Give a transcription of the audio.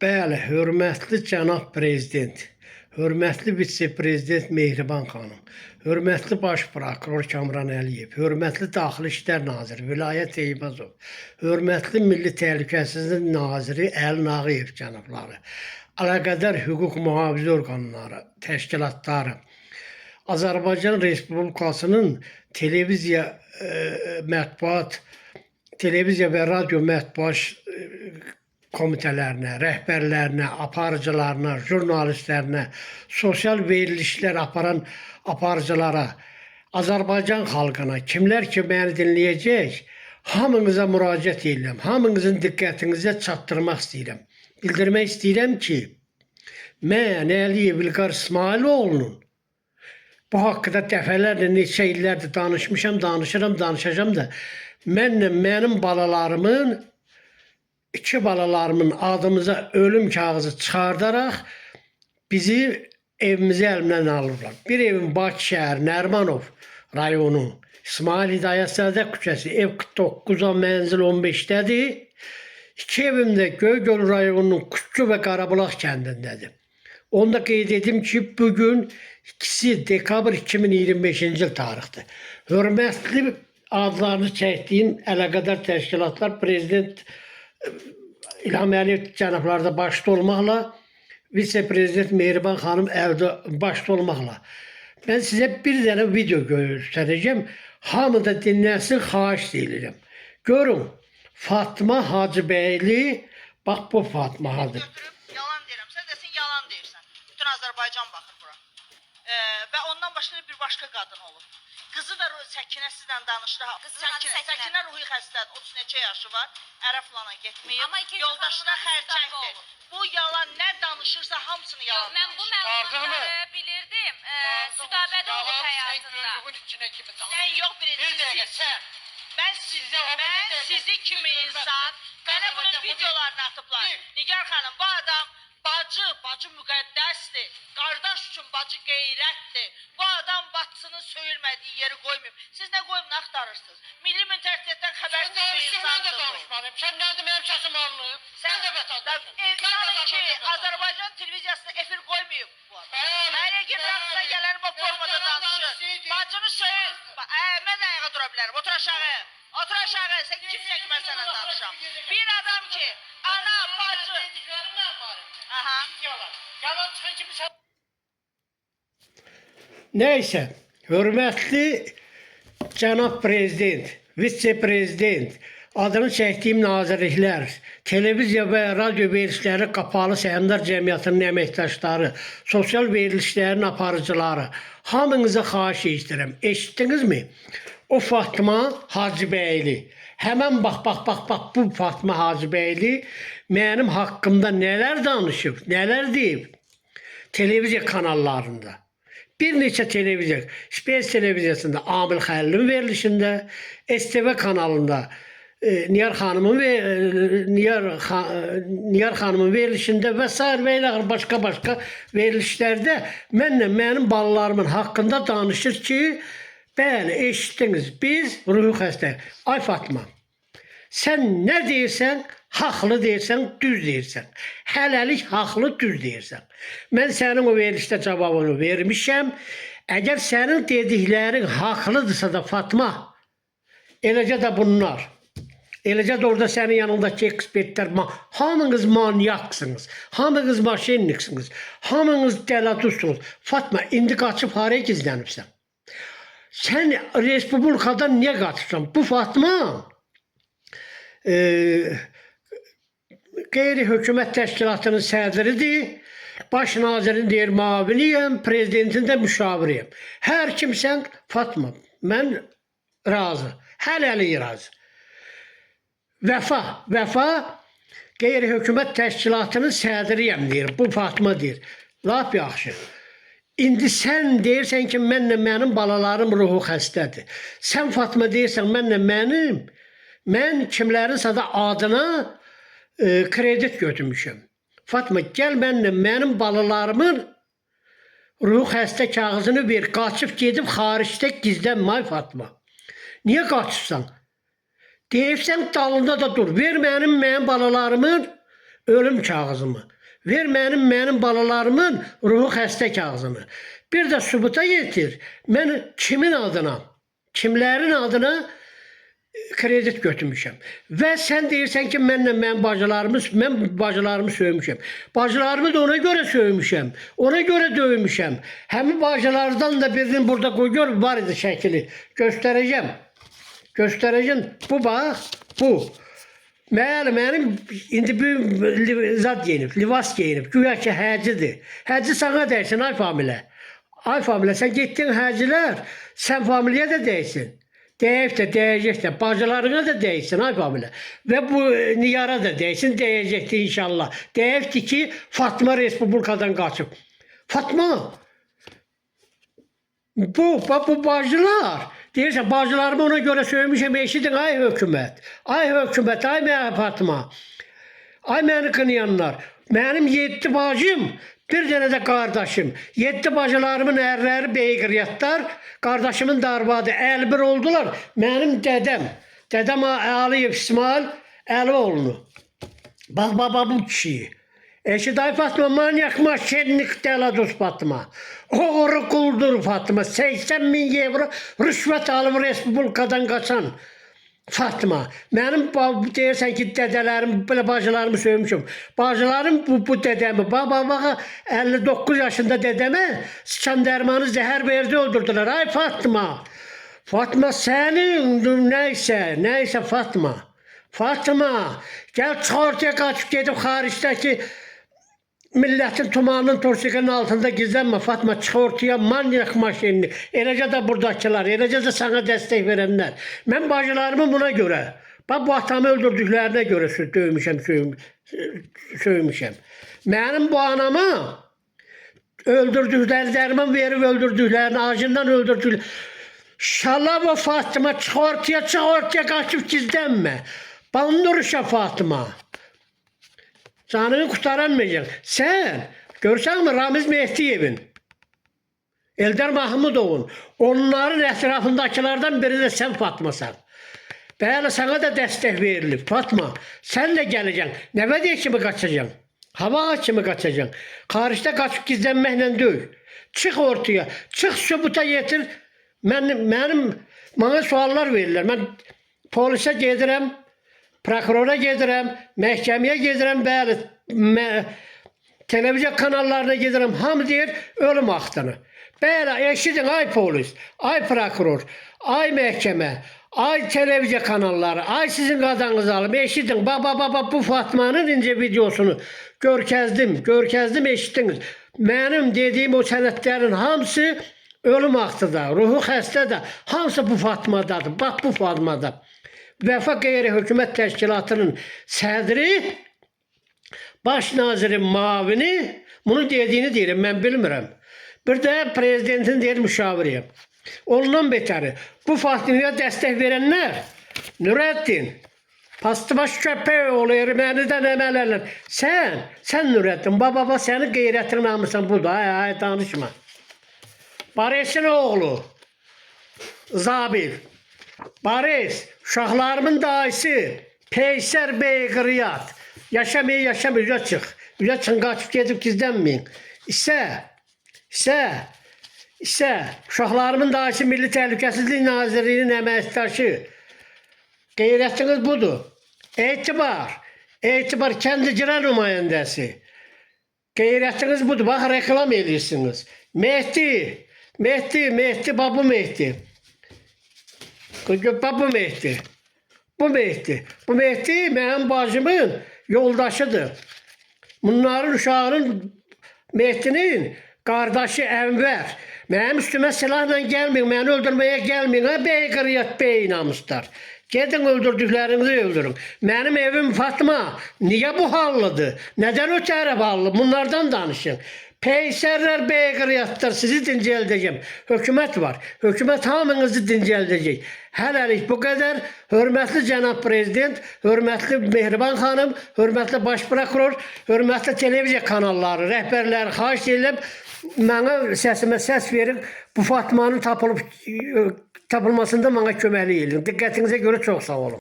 Bəli, hörmətli cənab prezident, hörmətli vitse-prezident Mehriban xanım, hörmətli baş prokuror Kamran Əliyev, hörmətli Daxili İşlər naziri Vilayət Eybazov, hörmətli Milli Təhlükəsizlik naziri Əli Nağıyev cənabları, əlaqədar hüquq mühafizə orqanları, təşkilatları, Azərbaycan Respublikasının televiziya mətbuat, televiziya və radio mətbuat komitələrinə, rəhbərlərinə, aparıcılarına, jurnalistlərinə, sosial verilişlər aparan aparıcılara, Azərbaycan xalqına, kimlər ki məni dinləyəcək, hamınıza müraciət edirəm, hamınızın diqqətinizə çatdırmaq istəyirəm. Bildirmək istəyirəm ki, mən Əliyev İlqar İsmailoğlu'nun bu haqqda dəfələrlə neçə illərdir danışmışam, danışacağam da, mənim balalarımın, İki balalarımın adımıza ölüm kağızı çıxardaraq bizi evimizi əlimdən alırlar. Bir evim Bakı şəhər, Nərmanov rayonu, İsmail Hidayət Sədək küçəsi, ev 49A, mənzil 15-dədir. İki evim də Göygöl rayonunun Kutçu və Qarabulaq kəndindədir. Onda qeyd edim ki, bugün 2 dekabr 2025-ci il tarixdir. Hörmətli adlarını çəkdiyim əlaqədar təşkilatlar prezident İlham Əliyev cənabları da başda olmaqla, vitse-prezident Mehriban xanım başda olmaqla. Mən sizə bir dənə video göstərəcəm. Hamı da dinləsin, xahiş edirəm. Görün, Fatma Hacıbəyli, bax bu Fatma Hacı. Yalan deyirəm, sən desin yalan deyirsən. Bütün Azərbaycan baxır bura. Və ondan başqa bir başqa qadın olur. Qızı da Səkinə sizlə danışır. Səkinə ruhi xəstədir. 30 neçə yaşı var. Ərə filana getməyib. Yoldaşına xərçəkdir. Bu yalan nə danışırsa hamısını yalan. Mən bu məlumatları bilirdim. Südabədə olub həyatında. Sən yox birincisi. Mən sizi kimi insan, mənə bunun videolarını atıblar. Nigar xanım, bu adam bacı müqəddəsdir. Qardaş üçün bacı qeyrətdir. Bu adam bacısının söyülmədiyi yeri qoymayıb. Siz nə qoyum, nə axtarırsınız? Milli mentalitetdən xəbərsiz bir insandır bu. Sən nədir mənim səsim alınıb? Sən də vətəndaşsın. İnanın ki, Azərbaycan televiziyasında efir qoymayıb bu adam. Hər yerə rəqsına gələn bu formada danışır. Bacını söyür. Mən də ayağa dura bilərəm. Otur aşağı. Otur aşağı. Sən kimsən ki, mən sənə danışam. Bir adam ki, ana, bacı. Aha. Yalan çıxın kimi sən... Nəysə, hörmətli cənab prezident, vitse-prezident, adını çəkdiyim nazirliklər, televiziya və radio verilişləri qapalı səhmdar cəmiyyətinin əməkdaşları, sosial verilişlərin aparıcıları, hamınıza xahiş edirəm. Eşitdinizmi? O Fatma Hacıbəyli, həmən bax, bu Fatma Hacıbəyli mənim haqqımda nələr danışıb, nələr deyib televiziya kanallarında. Bir neçə televiziya, Space televiziyasında, Amil Xəlilin verilişində, STV kanalında, Niyar xanımın verilişində və s. və ilə başqa verilişlərdə mənim balalarımın haqqında danışır ki, bəli, eşitdiniz, biz ruhi xəstəyik. Ay Fatma, sən nə deyirsən, haqlı deyirsən, düz deyirsən. Hələlik haqlı, düz deyirsən. Mən sənin o verilişdə cavabını vermişəm. Əgər sənin dediklərin haqlıdırsa da Fatma, eləcə də bunlar, eləcə də orada sənin yanındakı ekspertlər, hamınız manyaksınız, hamınız maşenniksiniz, hamınız dəladussunuz. Fatma, indi qaçıb haraya gizlənibsən? Sən Respublikadan niyə qaçıbsan? Bu Fatma qeyri-hökumət təşkilatının sədridir, baş nazirin deyir maviniyəm, prezidentin də müşaviriyəm. Hər kimsən Fatma, mən razı, hələlik razı. Vəfa qeyri-hökumət təşkilatının sədriyəm deyir, bu Fatma deyir. Lap yaxşı. İndi sən deyirsən ki, mənim balalarım ruhu xəstədir. Sən Fatma deyirsən, mən kimlərinsə də adına kredit götürmüşəm. Fatma, gəl mənim balalarımın ruhu xəstə kağızını ver, qaçıb gedib xaricdə gizlənmə Fatma. Niyə qaçıbsan? Deyirsən dalında da dur, ver mənim balalarımın ölüm kağızımı. Ver mənim balalarımın ruhu xəstə kağızını. Bir də sübuta yetir. Mən kimin adına, kimlərin adına kredit götürmüşəm. Və sən deyirsən ki, mən bacılarımı söymüşəm. Bacılarımı da ona görə söymüşəm. Ona görə dövmüşəm. Həmin bacılardan da birini burada qoy gör, var idi şəkili. Göstərəcəm. Bu bax, bu. Mənim indi bir zat geyinib, libas geyinib. Güya ki həcidir. Həci sana dəysin, ay familiyə. Ay familiyə, sən getdin həcilər, sən familiyə də dəysin. Deyib də, deyəcək də, bacılarına da dəysin, ay familiyə. Və bu Niyara da dəysin, deyəcəkdir inşallah. Deyibdir ki, Fatma Respublikadan qaçıb. Fatma, bu bacılar, deyirsən, bacılarımı ona görə söymüşəm, eşidin, ay hökumət. Ay hökumət, ay mənə Fatma. Ay məni qınayanlar. Mənim 7 bacım, bir dənə də qardaşım. 7 bacılarımın ərləri beyqriyyatlar, qardaşımın da arvadı 51 oldular. Mənim dədəm Əliyev İsmail Əlioğlu. Bax, bu kişiyi. Eşid, ay Fatma, manyak maşenlik dəladus Fatma. Oğru quldur Fatma. 80.000 euro rüşvət alıb Respublikadan qaçan Fatma. Mənim deyirsən ki, dədələrim, belə bacılarımı söymüşüm. Bacılarım bu dədəmi, bax, 59 yaşında dədəmə sıçan dərmanı zəhər verdi, öldürdülər. Ay Fatma. Fatma sənin nəysə Fatma. Fatma, gəl çıx ortaya qaçıb gedib xaricdəki milletin tumanının torsikanın altında gizlenme Fatma, çıx ortaya, manyak maşinini. Eləcə də buradakiler, eləcə də sana dəstək verənlər. Mən bacılarımı buna görə, bax bu atamı öldürdüklerine görə söymüşəm. Mənim bu anama öldürdükleri, dərman verib öldürdüklerini, acından öldürdüklerini. Şalaba Fatma, çıx ortaya qaçıb gizlənmə. Bandırışa Fatma. Canını qurtaramayacaq. Sən, görsən mi Ramiz Mehdiyevin, Eldar Mahmudovun, onların ətrafındakilərdən biri də sən Fatmasan. Bəli, sana da dəstək verilib. Fatma, sən də gələcəksən. Nəvədiyə kimi qaçacaksın. Hava kimi qaçacaksın. Xaricdə qaçıb gizlənməklə deyil. Çıx ortaya, çıx sübuta yetir. Mənə suallar verirlər. Mən polisə gedirəm, prokurora gedirəm, məhkəməyə gedirəm, bəli, televiziya kanallarına gedirəm, hamı deyir, ölüm axtını. Bəli, eşidin, ay polis, ay prokuror, ay məhkəmə, ay televiziya kanalları, ay sizin qadanınız alım, eşidin, bu Fatmanın incə videosunu görkəzdim, eşitdiniz. Mənim dediyim o sənədlərin hamısı ölüm axtıda, ruhu xəstədə, hamısı bu Fatmadadır, bax bu Fatmada. Vəfa Qeyri-Hökumət Təşkilatının sədri, baş nazirin mavini, bunu dediyini deyirəm, mən bilmirəm. Bir də prezidentin deyir müşaviriyəm. Ondan betəri, bu Fatmaya dəstək verənlər, Nürəddin, Pastıbaş köpək oğlu, ermənidən əmələrlər. Sən Nürəddin, baba səni qeyrətin namusan budur, ay danışma. Baresin oğlu, Zabil, Bares, uşaqlarımın dayısı, Peysər Beyqriyyat, yaşamaya, üzə çıx. Üzə çıxın, qaçıb gedib gizlənməyin. İsə, uşaqlarımın dayısı Milli Təhlükəsizlik Nazirliyinin əməkdaşı. Qeyrətiniz budur. Etibar kəndicilər nümayəndəsi. Qeyrətiniz budur, bax reklam edirsiniz. Mehdi, babu Mehdi. Bu Mehdi mənim bacımın yoldaşıdır. Bunların uşağının Mehdinin qardaşı Ənvər. Mənim üstümə silahla gəlməyin, məni öldürməyə gəlməyin. Beyqriyyat, beynamuslar. Gedin öldürdüklərinizi öldürün. Mənim evim Fatma, niyə bu hallıdır? Nədən ötəri hallı? Bunlardan danışın. Peysərlər, beyqriyyatlar, sizi dincəldəcəm. Hökumət var. Hökumət hamınızı dincəldəcək. Hələlik bu qədər. Hörmətli cənab prezident, hörmətli Mehriban xanım, hörmətli baş prokuror, hörmətli televiziya kanalları, rəhbərləri xahiş edirəm. Mənə səsimə səs verib, bu Fatmanın tapılmasında mənə köməklik edin. Diqqətinizə görə çox sağ olun.